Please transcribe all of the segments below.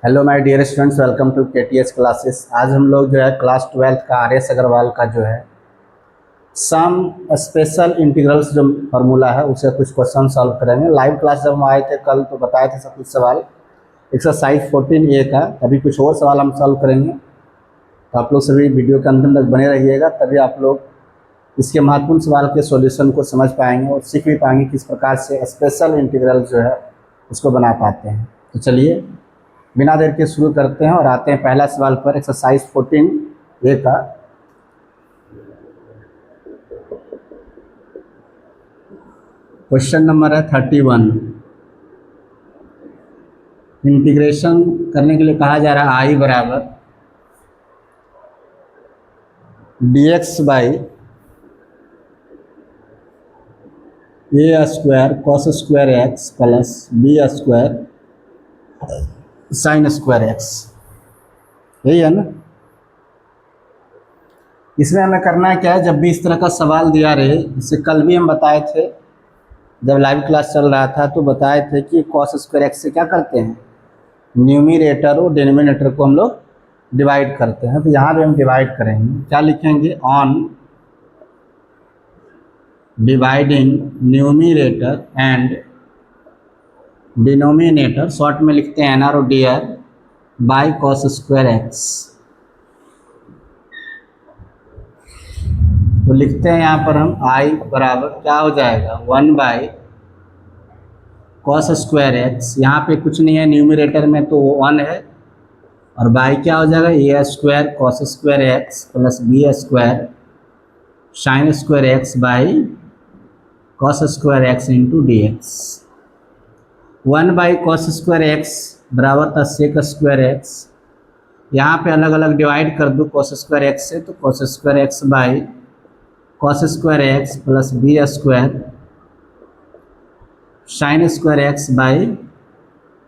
Hello my dear students, welcome to KTS classes. आज हम लोग जो है क्लास 12 का आर.एस. अग्रवाल का जो है सम स्पेशल इंटीग्रल्स जो फार्मूला है उससे कुछ क्वेश्चन सॉल्व करेंगे। लाइव क्लास जब हम आए थे कल तो बताए थे सब कुछ सवाल एक्सरसाइज 14A का। अभी कुछ और सवाल हम सॉल्व करेंगे, तो आप लोग सभी वीडियो के अंतिम तक बने रहिएगा, तभी आप लोग इसके महत्वपूर्ण सवाल के सॉल्यूशन को समझ पाएंगे और सीख भी पाएंगे किस प्रकार से स्पेशल इंटीग्रल जो है उसको बना पाते हैं। तो चलिए बिना देर के शुरू करते हैं और आते हैं पहला सवाल पर, एक्सरसाइज 14A का। क्वेश्चन नंबर है 31। इंटीग्रेशन करने के लिए कहा जा रहा है i बराबर dx by a square cos square x plus b square sine square x. यही है ना। इसमें हमें करना है क्या है, जब भी इस तरह का सवाल दिया रहे, जैसे कल भी हम बताए थे जब लाइव क्लास चल रहा था तो बताए थे कि कॉस स्क्वायर एक्स से क्या करते हैं, न्यूमिनेटर और डिनोमिनेटर को हम लोग डिवाइड करते हैं। तो यहाँ भी हम डिवाइड करेंगे, क्या लिखेंगे, on dividing numerator and denominator, short में लिखते हैं एनआर और DR, by cos square x. तो लिखते हैं यहाँ पर हम आई बराबर क्या हो जाएगा, 1 बाई कॉस स्क्वायर एक्स। यहाँ पे कुछ नहीं है न्यूमिनेटर में तो वो 1 है, और बाई क्या हो जाएगा, a square cos square x plus b square sine square x by cos square x into d x. 1 by cos square x बराबर था सेक स्क्वायर एक्स। यहाँ पे अलग अलग डिवाइड कर दूँ कॉस स्क्वायर एक्स से, तो cos square x by cos square x plus b square sine square x by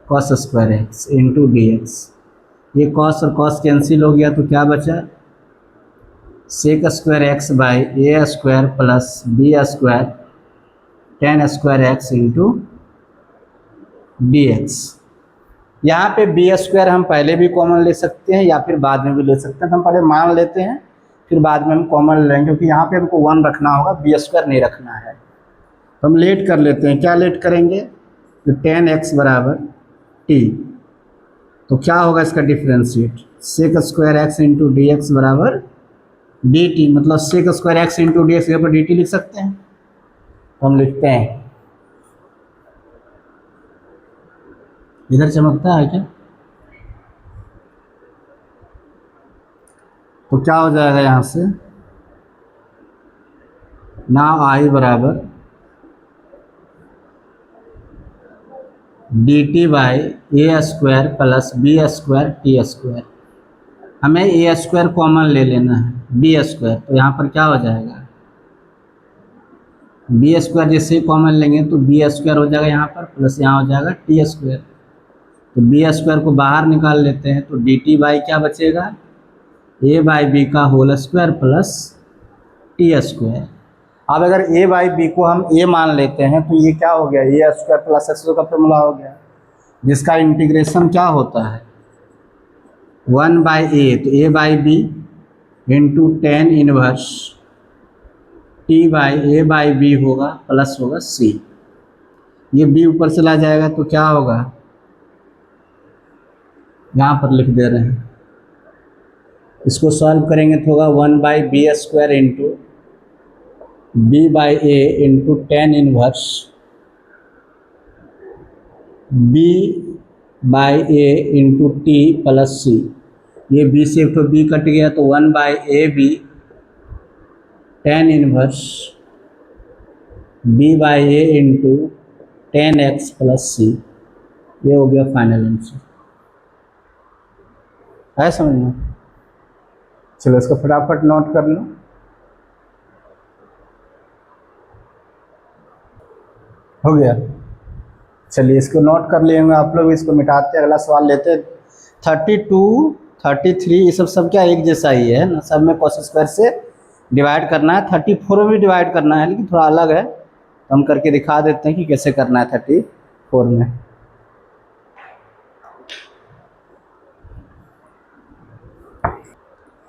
cos square x into d x. ये कॉस और कॉस कैंसिल हो गया तो क्या बचा, sec square x by a square plus b square tan square x into d x. यहाँ पे B square हम पहले भी कॉमन ले सकते हैं या फिर बाद में भी ले सकते हैं, तो हम पहले मान लेते हैं फिर बाद में हम कॉमन लेंगे, क्योंकि यहाँ पे हमको 1 रखना होगा, बी स्क्वायर नहीं रखना है। तो हम लेट कर लेते हैं, क्या लेट करेंगे, तो 10x बराबर t। तो क्या होगा इसका differentiate, sec square x into d x बराबर डी टी, मतलब sec square x into d x पर डी टी लिख सकते हैं। तो हम लिखते हैं, इधर चमकता है क्या, तो क्या हो जाएगा यहाँ से, ना आई बराबर d t by a square plus b square t square. हमें ए स्क्वायर कॉमन ले लेना है, बी स्क्वायर, तो यहाँ पर क्या हो जाएगा, बी स्क्वायर जैसे ही कॉमन लेंगे तो बी स्क्वायर हो जाएगा यहाँ पर, प्लस यहाँ हो जाएगा टी स्क्वायर। तो बी स्क्वायर को बाहर निकाल लेते हैं, तो डी टी बाई क्या बचेगा, ए बाई बी का whole square plus t square. अब अगर ए बाई बी को हम ए मान लेते हैं तो ये क्या हो गया, ए स्क्वायर प्लस एक्स का फॉर्मूला हो गया, जिसका इंटीग्रेशन क्या होता है 1 बाई ए, तो A by B into 10 inverse T by A by B होगा प्लस होगा सी। ये बी ऊपर चला जाएगा तो क्या होगा, यहाँ पर लिख दे रहे हैं, इसको सॉल्व करेंगे तो होगा 1 by b square into b by a into 10 inverse b by a into t plus c. ये बी से एक तो बी कट गया तो 1 by a b 10 inverse b by a into 10x plus c. ये हो गया फाइनल आंसर, है समझ में। चलो इसको फटाफट नोट कर लो। हो गया, चलिए इसको नोट कर लिए होंगे आप लोग, इसको मिटाते अगला सवाल लेते हैं। 32, 33 ये सब क्या एक जैसा ही है ना, सब में कॉस स्क्वायर से डिवाइड करना है। 34 में भी डिवाइड करना है लेकिन थोड़ा अलग है, तो हम करके दिखा देते हैं कि कैसे करना है 34 में।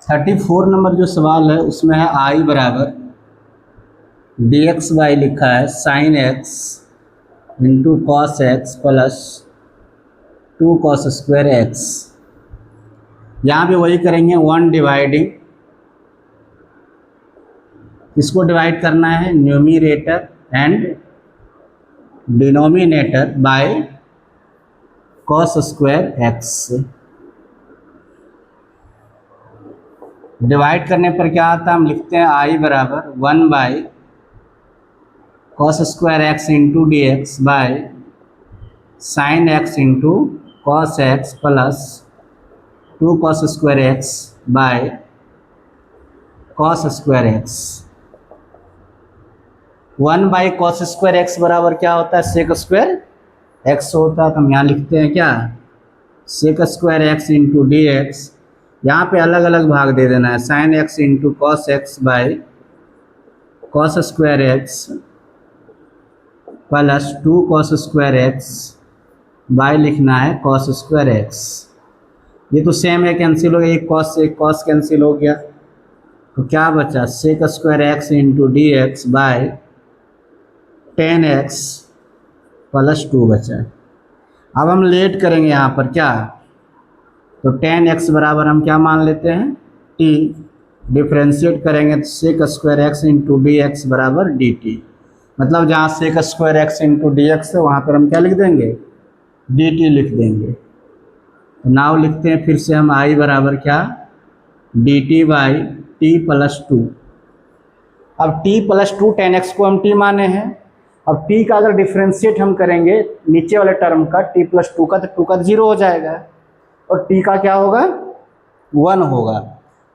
34 नंबर जो सवाल है उसमें है आई बराबर डी एक्स बाई लिखा है sine x into cos x plus 2 cos square x. यहाँ पे वही करेंगे, वन डिवाइडिंग, इसको डिवाइड करना है numerator and denominator by cos square x. Divide करने पर क्या आता है, हम लिखते हैं आई बराबर 1 by cos square x into d x by sine x into cos x plus 2 cos square x by cos square x. 1 by cos square x बराबर क्या होता है, सेक स्क्वायर एक्स होता है। तो हम यहाँ लिखते हैं क्या, sec square x into d x, यहाँ पे अलग अलग भाग दे देना है, sine x into cos x by cos square x plus 2 cos square x by लिखना है कॉस स्क्वायर एक्स। ये तो सेम है, कैंसिल हो गया, एक कॉस से एक कॉस कैंसिल हो गया, तो क्या बचा, sec square x into d x by 10x plus 2 बचा। अब हम लेट करेंगे यहाँ पर क्या, तो 10x बराबर हम क्या मान लेते हैं, t, डिफ्रेंशिएट करेंगे तो sec square x into d x बराबर डी टी। मतलब जहाँ sec square x into d x है वहाँ पर हम क्या लिख देंगे, डी टी लिख देंगे। तो नाव लिखते हैं फिर से हम, आई बराबर क्या, D t by T plus 2। अब t प्लस 2 10x को हम t माने हैं, अब t का अगर डिफ्रेंशिएट हम करेंगे नीचे वाले टर्म का t प्लस 2 का, तो 2 का 0 हो जाएगा और t का क्या होगा, 1 होगा।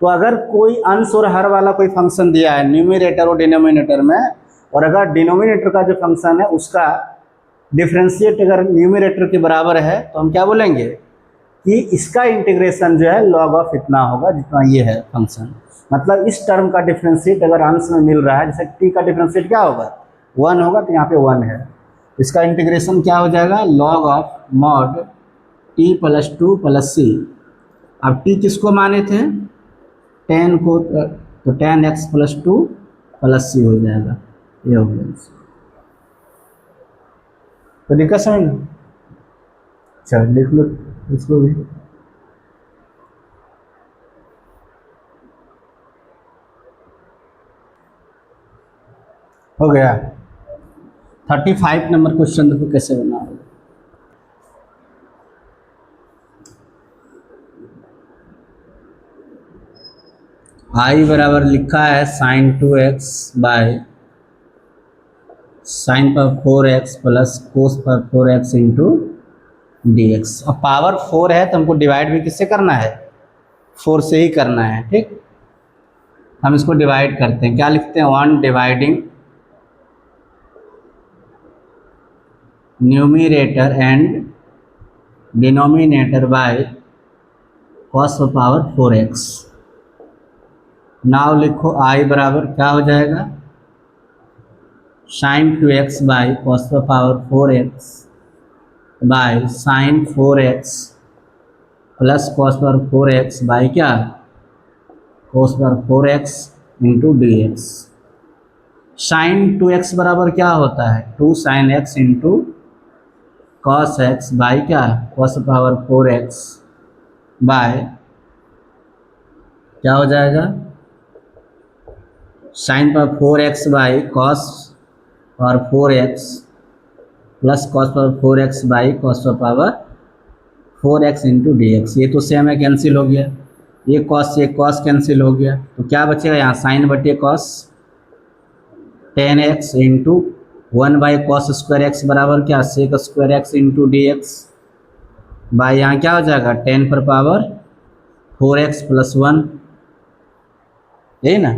तो अगर कोई अंश और हर वाला कोई फंक्शन दिया है न्यूमरेटर और डिनोमिनेटर में, और अगर डिनोमिनेटर का जो फंक्शन है उसका डिफ्रेंशिएट अगर न्यूमरेटर के बराबर है, तो हम क्या बोलेंगे कि इसका इंटीग्रेशन जो है लॉग ऑफ इतना होगा जितना ये है फंक्शन। मतलब इस टर्म का डिफ्रेंशिएट अगर अंश में मिल रहा है, जैसे t का डिफ्रेंशिएट क्या होगा, 1 होगा, तो यहाँ पे 1 है, इसका इंटीग्रेशन क्या हो जाएगा, log of mod t plus 2 plus c। अब t किसको माने थे, 10 को, तो 10x प्लस 2 प्लस c हो जाएगा, ये हो गया। तो दिक्कत समझ में, चलो लिख लो इसको भी। हो गया। 35 नंबर क्वेश्चन देखो कैसे बना होगा। आई बराबर लिखा है साइन 2x बाय साइन पर 4x प्लस कोस पर 4x इंटू डी एक्स। अब पावर 4 है तो हमको डिवाइड भी किससे करना है, 4 से ही करना है, ठीक। हम इसको डिवाइड करते हैं, क्या लिखते हैं, 1 dividing numerator and denominator by cos power 4x। Now लिखो आई बराबर क्या हो जाएगा, sine 2x by cos power 4x by sine 4x plus cos power 4x by क्या, cos power 4x into d x. Sine 2x बराबर क्या होता है, 2 sine x into cos x by क्या, कॉस पावर 4x बाय क्या हो जाएगा, sine power 4x by cos power 4x plus cos power 4x by cos power 4x into d x. ये तो सेम है, कैंसिल हो गया, ये कॉस से कॉस कैंसिल हो गया, तो क्या बचेगा यहाँ, साइन बटे cos 10x into 1 by cos square x बराबर क्या, sec square x into d x by यहाँ क्या हो जाएगा, 10 पर पावर 4x प्लस 1, यही ना।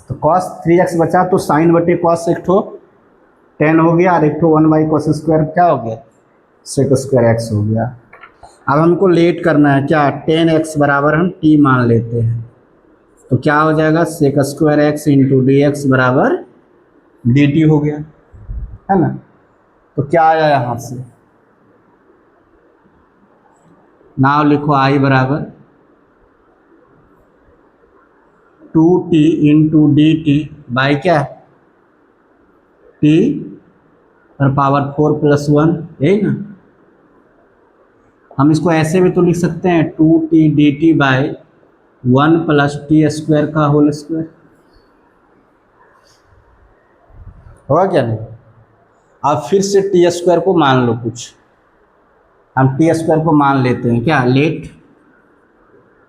तो cos 3x बचा, तो साइन बटे कॉस एक ठो 10 हो गया और एक ठो 1 बाई कॉस स्क्वायर क्या हो गया, सेक स्क्वायर एक्स हो गया। अब हमको लेट करना है क्या, 10x बराबर हम t मान लेते हैं, तो क्या हो जाएगा, sec square x into d x बराबर डी टी हो गया, है ना। तो क्या आया यहाँ से, नाव लिखो आई बराबर 2t into d t by क्या टी पर पावर 4+1, यही ना। हम इसको ऐसे भी तो लिख सकते हैं 2t D t by 1+t² का होल स्क्वायर, होगा क्या नहीं। अब फिर से t² को मान लो कुछ, हम t² को मान लेते हैं क्या, लेट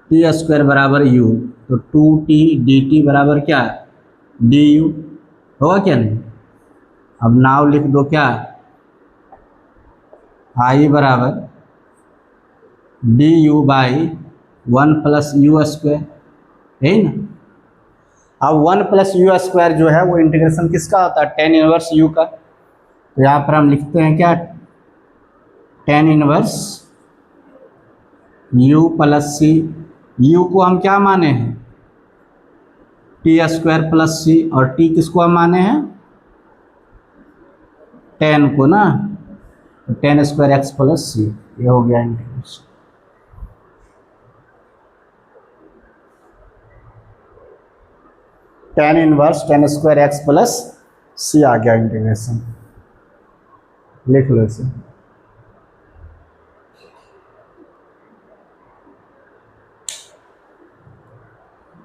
t² बराबर u, तो 2t dt बराबर क्या du, होगा क्या नहीं। अब नाव लिख दो क्या i बराबर du बाई 1+u², यही ना। अब 1+u² जो है वो इंटीग्रेशन किसका होता है, tan इनवर्स u का। तो यहाँ पर हम लिखते हैं क्या tan इनवर्स u प्लस सी, u को हम क्या माने हैं t² + c, और t किसको हम माने हैं tan को ना, tan² x + c, ये हो गया integration. tan inverse tan² x + c आ गया इंटीग्रेशन, लिख लो इसे।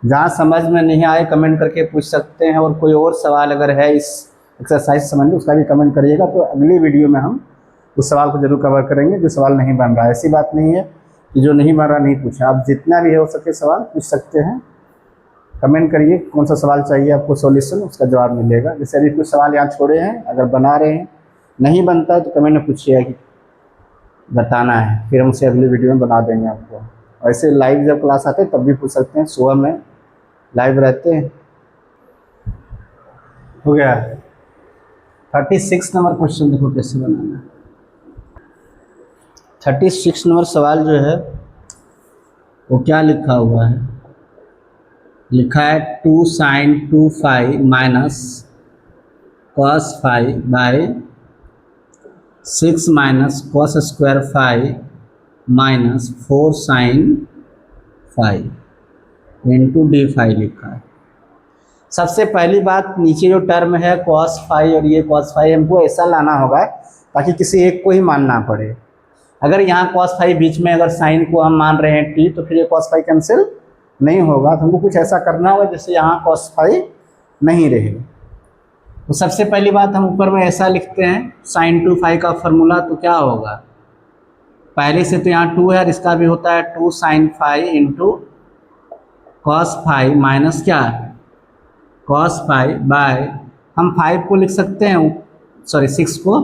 जहाँ समझ में नहीं आए कमेंट करके पूछ सकते हैं, और कोई और सवाल अगर है इस एक्सरसाइज समझ में उसका भी कमेंट करिएगा, तो अगली वीडियो में हम उस सवाल को जरूर कवर करेंगे जो सवाल नहीं बन रहा है। ऐसी बात नहीं है कि जो नहीं बन रहा नहीं पूछा, आप जितना भी हो सके सवाल पूछ सकते हैं। कमेंट करिए कौन सा सवाल चाहिए आपको सॉल्यूशन, उसका जवाब मिलेगा। जैसे अभी कुछ सवाल यहाँ छोड़े हैं, अगर बना रहे हैं नहीं बनता है तो कमेंट में पूछिएगा कि बताना है, फिर हम उसे अगली वीडियो में बना देंगे आपको। ऐसे लाइव जब क्लास आते हैं तब भी पूछ सकते हैं, सुबह में लाइव रहते हैं। हो गया 36 नंबर क्वेश्चन, देखो कैसे बनाना है। 36 नंबर सवाल जो है वो क्या लिखा हुआ है, लिखा है 2 sin 2φ minus cos φ by 6 minus cos² φ minus 4 sin φ into d phi लिखा है। सबसे पहली बात, नीचे जो टर्म है cos φ और ये cos φ हमको ऐसा लाना होगा ताकि किसी एक को ही मानना पड़े। अगर यहाँ cos φ बीच में अगर साइन को हम मान रहे हैं t, तो फिर ये cos φ कैंसिल नहीं होगा। तो हमको कुछ ऐसा करना होगा जिससे यहाँ cos φ नहीं रहे। तो सबसे पहली बात हम ऊपर में ऐसा लिखते हैं sin 2φ का फॉर्मूला, तो क्या होगा पहले से तो यहाँ 2 है और इसका भी होता है 2 sin φ इंटू cos φ माइनस क्या cos φ बाय, हम 5 को लिख सकते हैं, सॉरी 6 को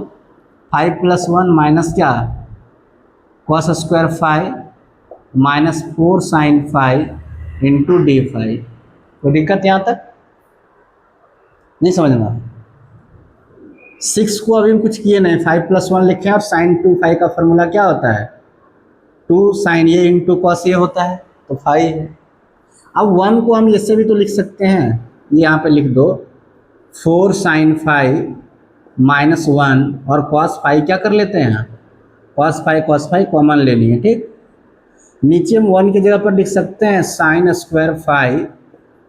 5+1 माइनस क्या cos² φ minus 4 sin φ into d phi. कोई दिक्कत यहाँ तक नहीं समझना। 6 को अभी हम कुछ किए नहीं, 5+1 लिखे और sin 2φ का फॉर्मूला क्या होता है 2 sin ये इंटू कॉस ये होता है, तो फाई है। अब 1 को हम ऐसे भी तो लिख सकते हैं, ये यहाँ पे लिख दो 4 sin φ माइनस 1 और cos φ क्या कर लेते हैं cos φ कॉमन ले लिए, ठीक। नीचे हम 1 की जगह पर लिख सकते हैं sin² φ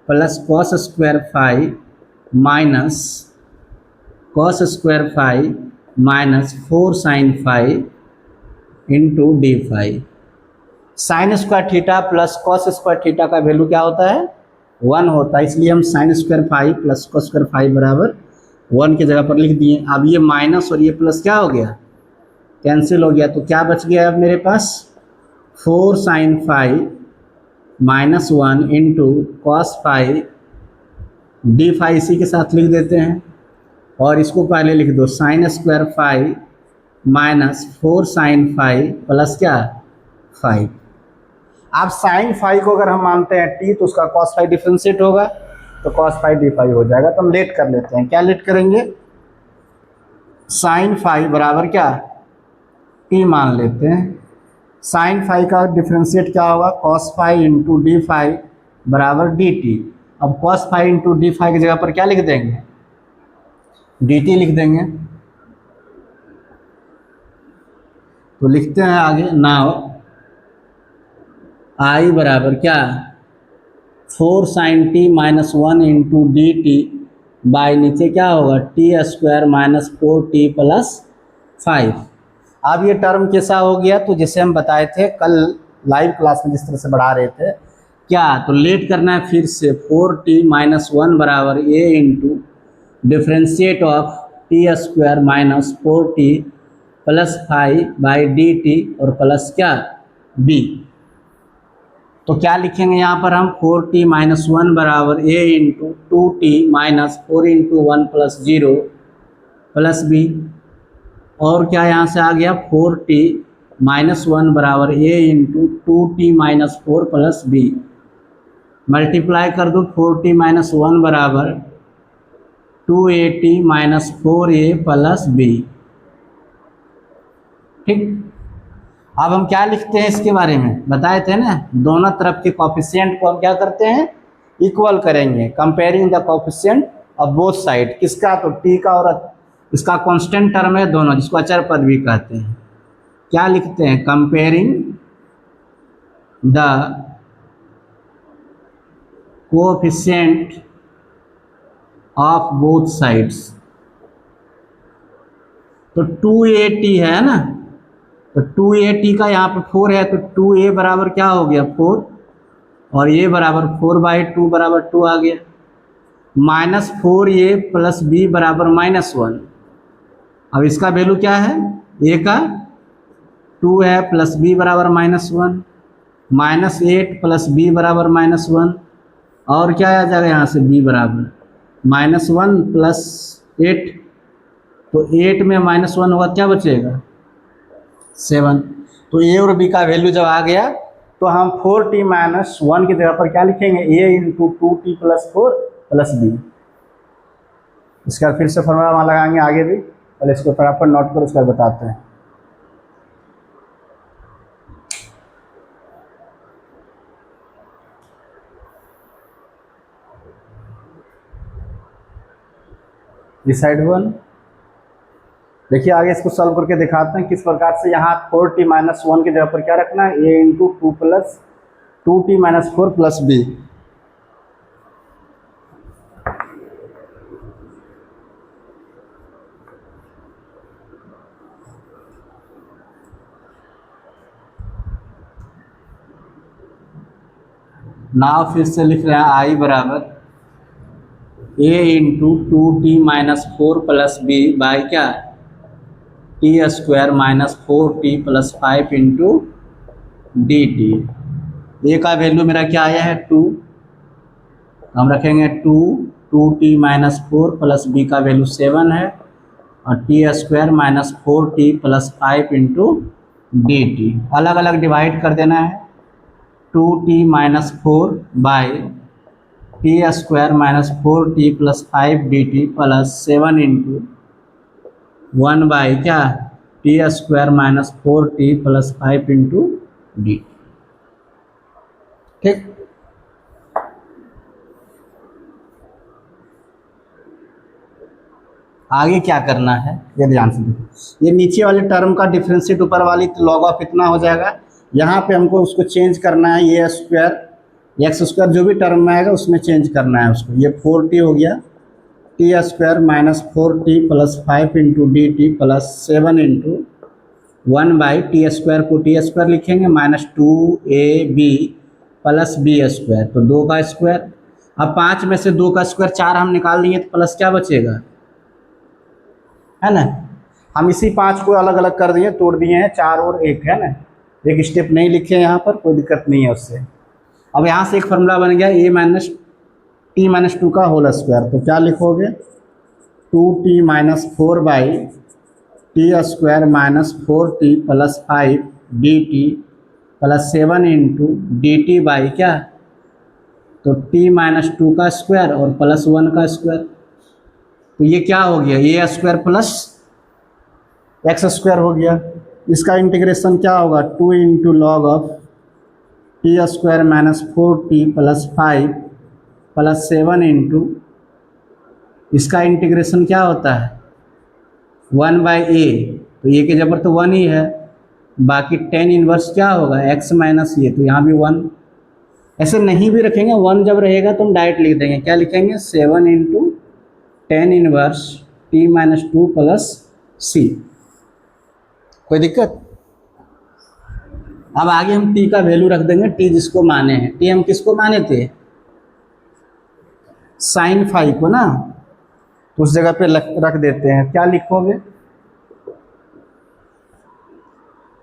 plus cos² φ minus cos² φ minus 4 sin φ into d phi. sin² theta plus cos² theta का वैल्यू क्या होता है 1 होता है, इसलिए हम sin² φ प्लस cos² φ बराबर 1 की जगह पर लिख दिए। अब ये माइनस और ये प्लस क्या हो गया कैंसिल हो गया, तो क्या बच गया अब मेरे पास 4 sin φ minus 1 into cos φ d phi इसी के साथ लिख देते हैं, और इसको पहले लिख दो sin² φ माइनस 4 sin φ प्लस क्या 5। अब sin φ को अगर हम मानते हैं t, तो उसका cos φ डिफ्रेंशिएट होगा, तो cos φ डी फाई हो जाएगा। तो हम लेट कर लेते हैं, क्या लेट करेंगे sin φ बराबर क्या t मान लेते हैं। sin φ का डिफ्रेंशिएट क्या होगा cos φ इंटू डी फाई बराबर dt। अब cos φ इंटू डी फाई की जगह पर क्या लिख देंगे dt लिख देंगे। तो लिखते हैं आगे, नाउ आई बराबर क्या, 4 sin t minus 1 into d t by नीचे क्या होगा T square minus 4t plus 5। अब ये टर्म कैसा हो गया, तो जैसे हम बताए थे कल लाइव क्लास में जिस तरह से बढ़ा रहे थे, क्या तो लेट करना है फिर से 4t माइनस 1 बराबर a into differentiate of t square minus 4t plus 5 by d t और प्लस क्या बी। तो क्या लिखेंगे यहाँ पर हम 4t माइनस 1 बराबर a into 2t minus 4 into 1 plus 0 plus b. और क्या यहाँ से आ गया 4t माइनस 1 बराबर a into 2t minus 4 plus b. Multiply कर दो 4t माइनस 1 बराबर 2at minus 4a plus B. ठीक, अब हम क्या लिखते हैं इसके बारे में बताए थे ना, दोनों तरफ के कोफिशिएंट को हम क्या करते हैं इक्वल करेंगे, comparing the coefficient of both side. किसका, तो टी का, और इसका कांस्टेंट टर्म है दोनों, जिसको अचर पद भी कहते हैं। क्या लिखते हैं, comparing the coefficient of both sides. तो 2at है ना, तो 2at का यहाँ पे 4 है, तो 2a बराबर क्या हो गया 4, और a बराबर 4/2 बराबर 2 आ गया, माइनस 4a प्लस b बराबर -1। अब इसका वैल्यू क्या है, a का 2 है प्लस b बराबर -1, -8 प्लस b बराबर -1, और क्या आ जाएगा यहाँ से b बराबर -1 प्लस 8, तो 8 में -1 होगा, क्या बचेगा 7। तो ए और बी का वैल्यू जब आ गया तो हम 4t माइनस 1 की जगह पर क्या लिखेंगे, a into 2t plus 4 plus b. इसका फिर से फॉर्मूला वहाँ लगाएंगे आगे भी, पहले इसको फटाफट नोट कर उसका बताते हैं। इस साइड 1 देखिए, आगे इसको सॉल्व करके दिखाते हैं किस प्रकार से। यहाँ 4t माइनस 1 की जगह पर क्या रखना है, a into 2t minus 4 plus b. Now फिर से लिख रहे हैं आई बराबर a into 2t minus 4 plus b by क्या t square minus 4t plus 5 into d t. A का वैल्यू मेरा क्या आया है 2, हम रखेंगे 2t माइनस 4 प्लस बी का वैल्यू 7 है, और t square minus 4t plus 5 into d t. अलग अलग डिवाइड कर देना है, 2t minus 4 by t square minus 4t plus 5 d t plus 7 into 1 by क्या t square minus 4t plus 5 into d. ठीक, आगे क्या करना है ये ध्यान से देखो। ये नीचे वाले टर्म का डिफरेंशिएट ऊपर वाली तो लॉग ऑफ इतना हो जाएगा, यहाँ पे हमको उसको चेंज करना है, ये स्क्वायर एक्स स्क्वायर जो भी टर्म में आएगा उसमें चेंज करना है उसको। ये 4t हो गया, t square minus 4t plus 5 into d t plus 7 into 1 by t square को टी स्क्वायर लिखेंगे minus 2ab plus b square, तो 2 का स्क्वायर। अब 5 में से 2 का स्क्वायर 4 हम निकाल देंगे तो प्लस क्या बचेगा, है ना। हम इसी 5 को अलग अलग कर दिए, तोड़ दिए हैं, 4 और 1 है ना, एक स्टेप नहीं लिखे यहाँ पर, कोई दिक्कत नहीं है उससे। अब यहाँ से एक फॉर्मूला बन गया a माइनस टी माइनस 2 का होल स्क्वायर, तो क्या लिखोगे 2t minus 4 by t square minus 4t plus 5 d t plus 7 into d t by क्या, तो t माइनस 2 का स्क्वायर और प्लस 1 का स्क्वायर। तो ये क्या हो गया, a square plus x square हो गया। इसका इंटीग्रेशन क्या होगा, 2 into log of t square minus 4t plus 5 plus 7 into, इसका इंटीग्रेशन क्या होता है 1 बाई ए, तो ए के जबर तो 1 ही है, बाकी टेन इनवर्स क्या होगा, x माइनस ये, तो यहाँ भी 1। ऐसे नहीं भी रखेंगे, 1 जब रहेगा तो हम डायरेक्ट लिख देंगे, क्या लिखेंगे, 7 into tan inverse t minus 2 plus c। कोई दिक्कत? अब आगे हम t का वैल्यू रख देंगे, t जिसको माने हैं। t हम किसको माने थे, साइन फाई को ना, तो उस जगह पे रख देते हैं। क्या लिखोगे,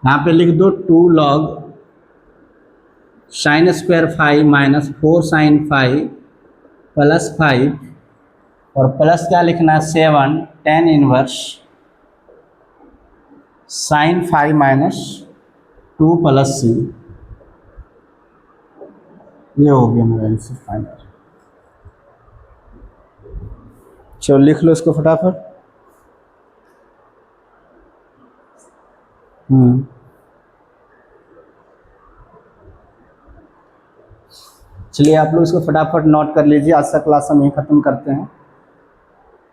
यहाँ पे लिख दो 2 log sine square phi minus 4 sine phi plus 5, और प्लस क्या लिखना है, 7 tan inverse sine phi minus 2 plus c। ये हो गया मेरा आंसर फाइनल। चलो लिख लो इसको फटाफट। चलिए आप लोग इसको फटाफट नोट कर लीजिए। आज का क्लास हम यहीं ख़त्म करते हैं।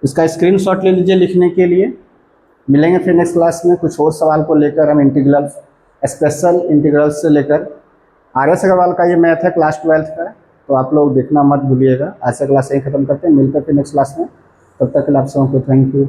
इसका स्क्रीनशॉट ले लीजिए लिखने के लिए। मिलेंगे फिर नेक्स्ट क्लास में कुछ और सवाल को लेकर। हम इंटीग्रल, स्पेशल इंटीग्रल से लेकर आर.एस. अग्रवाल का ये मैथ है क्लास 12th का, तो आप लोग देखना मत भूलिएगा। आज का क्लास यहीं ख़त्म करते हैं, मिलकर फिर नेक्स्ट क्लास में। तब तक के लिए आप सबको थैंक यू।